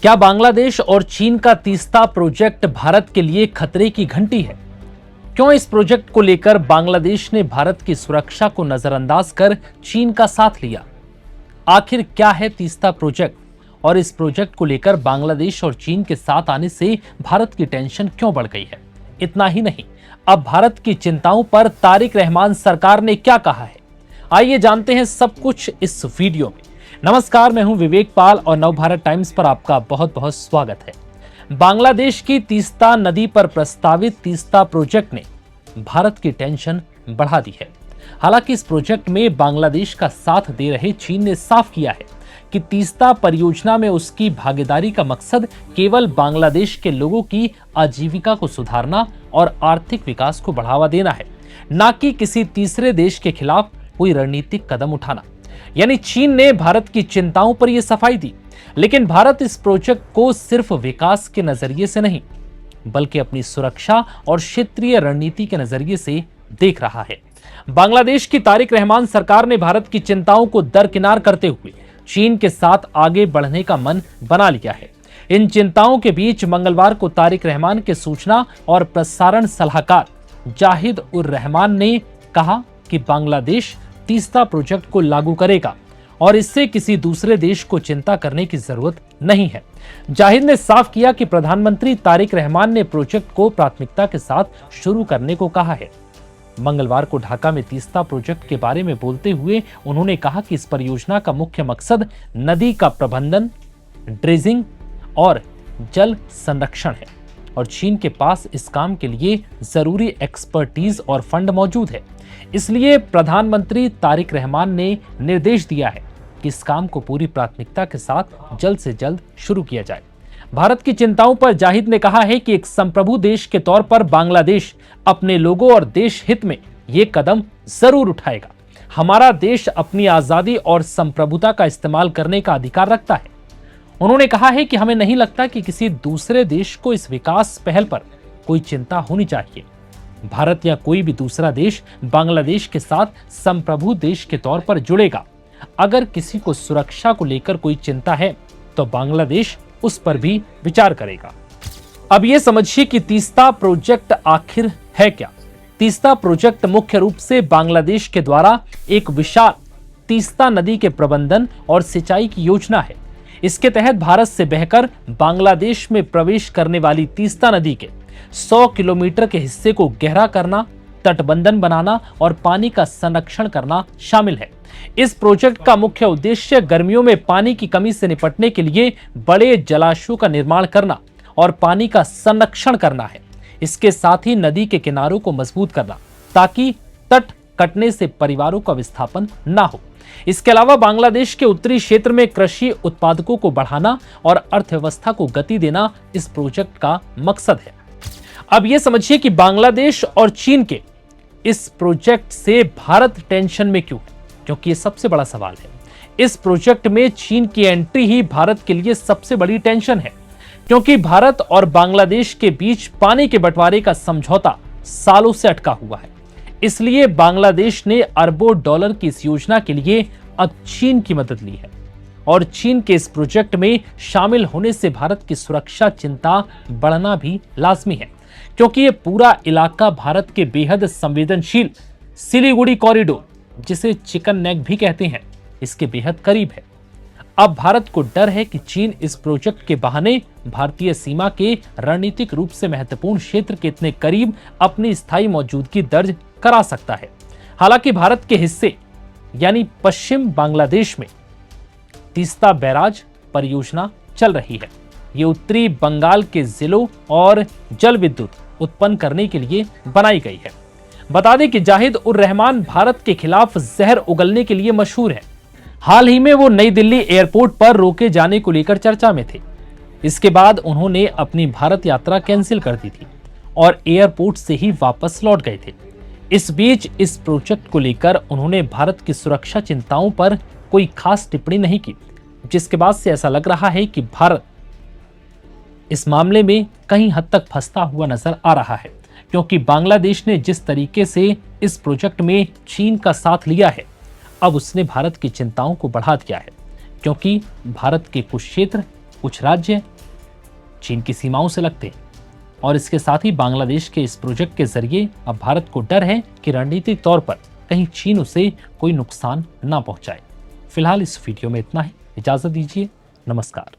क्या बांग्लादेश और चीन का तीस्ता प्रोजेक्ट भारत के लिए खतरे की घंटी है? क्यों इस प्रोजेक्ट को लेकर बांग्लादेश ने भारत की सुरक्षा को नजरअंदाज कर चीन का साथ लिया? आखिर क्या है तीस्ता प्रोजेक्ट और इस प्रोजेक्ट को लेकर बांग्लादेश और चीन के साथ आने से भारत की टेंशन क्यों बढ़ गई है? इतना ही नहीं, अब भारत की चिंताओं पर तारिक रहमान सरकार ने क्या कहा है? आइए जानते हैं सब कुछ इस वीडियो में। नमस्कार, मैं हूं विवेक पाल और नवभारत टाइम्स पर आपका बहुत बहुत स्वागत है। बांग्लादेश की तीस्ता नदी पर प्रस्तावित तीस्ता प्रोजेक्ट ने भारत की टेंशन बढ़ा दी है। हालांकि इस प्रोजेक्ट में बांग्लादेश का साथ दे रहे चीन ने साफ किया है कि तीस्ता परियोजना में उसकी भागीदारी का मकसद केवल बांग्लादेश के लोगों की आजीविका को सुधारना और आर्थिक विकास को बढ़ावा देना है, न कि किसी तीसरे देश के खिलाफ कोई रणनीतिक कदम उठाना। यानी चीन ने भारत की चिंताओं पर यह सफाई दी, लेकिन भारत इस प्रोजेक्ट को सिर्फ विकास के नजरिए से नहीं, बल्कि अपनी सुरक्षा और क्षेत्रीय रणनीति के नजरिए से देख रहा है। बांग्लादेश की तारिक रहमान सरकार ने भारत की चिंताओं को दरकिनार करते हुए चीन के साथ आगे बढ़ने का मन बना लिया है। इन चिंताओं के बीच मंगलवार को तारिक रहमान के सूचना और प्रसारण सलाहकार जाहिद उर रहमान ने कहा कि बांग्लादेश तीस्ता प्रोजेक्ट को लागू करेगा और इससे किसी दूसरे देश को चिंता करने की जरूरत नहीं है। जाहिद ने साफ किया कि प्रधानमंत्री तारिक रहमान ने प्रोजेक्ट को प्राथमिकता के साथ शुरू करने को कहा है। मंगलवार को ढाका में तीस्ता प्रोजेक्ट के बारे में बोलते हुए उन्होंने कहा कि इस परियोजना का मुख्य मकसद नदी का प्रबंधन, ड्रेजिंग और जल संरक्षण है और चीन के पास इस काम के लिए जरूरी एक्सपर्टीज और फंड मौजूद है। इसलिए प्रधानमंत्री तारिक रहमान ने निर्देश दिया है कि इस काम को पूरी प्राथमिकता के साथ जल्द से जल्द शुरू किया जाए। भारत की चिंताओं पर जाहिद ने कहा है कि एक संप्रभु देश के तौर पर बांग्लादेश अपने लोगों और देश हित में ये कदम जरूर उठाएगा। हमारा देश अपनी आजादी और संप्रभुता का इस्तेमाल करने का अधिकार रखता है। उन्होंने कहा है कि हमें नहीं लगता कि किसी दूसरे देश को इस विकास पहल पर कोई चिंता होनी चाहिए। भारत या कोई भी दूसरा देश बांग्लादेश के साथ संप्रभु देश के तौर पर जुड़ेगा। अगर किसी को सुरक्षा को लेकर कोई चिंता है तो बांग्लादेश उस पर भी विचार करेगा। अब यह समझिए कि तीस्ता प्रोजेक्ट आखिर है क्या। तीस्ता प्रोजेक्ट मुख्य रूप से बांग्लादेश के द्वारा एक विशाल तीस्ता नदी के प्रबंधन और सिंचाई की योजना है। इसके तहत भारत से बहकर बांग्लादेश में प्रवेश करने वाली तीस्ता नदी के 100 किलोमीटर के हिस्से को गहरा करना, तटबंधन बनाना और पानी का संरक्षण करना शामिल है। इस प्रोजेक्ट का मुख्य उद्देश्य गर्मियों में पानी की कमी से निपटने के लिए बड़े जलाशयों का निर्माण करना और पानी का संरक्षण करना है। इसके साथ ही नदी के किनारों को मजबूत करना ताकि तट कटने से परिवारों का विस्थापन न हो। इसके अलावा बांग्लादेश के उत्तरी क्षेत्र में कृषि उत्पादकों को बढ़ाना और अर्थव्यवस्था को गति देना इस प्रोजेक्ट का मकसद है। अब यह समझिए कि बांग्लादेश और चीन के इस प्रोजेक्ट से भारत टेंशन में क्यों है, क्योंकि यह सबसे बड़ा सवाल है। इस प्रोजेक्ट में चीन की एंट्री ही भारत के लिए सबसे बड़ी टेंशन है, क्योंकि भारत और बांग्लादेश के बीच पानी के बंटवारे का समझौता सालों से अटका हुआ है। इसलिए बांग्लादेश ने अरबों डॉलर की इस योजना के लिए अब चीन की मदद ली है और चीन के इस प्रोजेक्ट में शामिल होने से भारत की सुरक्षा चिंता बढ़ना भी लाजमी है, क्योंकि ये पूरा इलाका भारत के बेहद संवेदनशील सिलीगुड़ी कॉरिडोर, जिसे चिकन नेक भी कहते हैं, इसके बेहद करीब है। अब भारत को डर है कि चीन इस प्रोजेक्ट के बहाने भारतीय सीमा के रणनीतिक रूप से महत्वपूर्ण क्षेत्र के इतने करीब अपनी स्थायी मौजूदगी दर्ज करा सकता है। हालांकि भारत के हिस्से यानी पश्चिम बांग्लादेश में तीस्ता बैराज परियोजना चल रही है। ये उत्तरी बंगाल के जिलों और जल विद्युत उत्पन्न करने के लिए बनाई गई है। बता दें कि जाहिद उर रहमान भारत के खिलाफ जहर उगलने के लिए मशहूर है। हाल ही में वो नई दिल्ली एयरपोर्ट पर रोके जाने को लेकर चर्चा में थे। इसके बाद उन्होंने अपनी भारत यात्रा कैंसिल कर दी थी और एयरपोर्ट से ही वापस लौट गए थे। इस बीच इस प्रोजेक्ट को लेकर उन्होंने भारत की सुरक्षा चिंताओं पर कोई खास टिप्पणी नहीं की, जिसके बाद से ऐसा लग रहा है कि भारत इस मामले में कहीं हद तक फंसता हुआ नजर आ रहा है, क्योंकि बांग्लादेश ने जिस तरीके से इस प्रोजेक्ट में चीन का साथ लिया है, अब उसने भारत की चिंताओं को बढ़ा दिया है, क्योंकि भारत के कुछ क्षेत्र कुछ राज्य चीन की सीमाओं से लगते हैं और इसके साथ ही बांग्लादेश के इस प्रोजेक्ट के जरिए अब भारत को डर है कि रणनीतिक तौर पर कहीं चीन उसे कोई नुकसान ना पहुंचाए। फिलहाल इस वीडियो में इतना ही। इजाजत दीजिए। नमस्कार।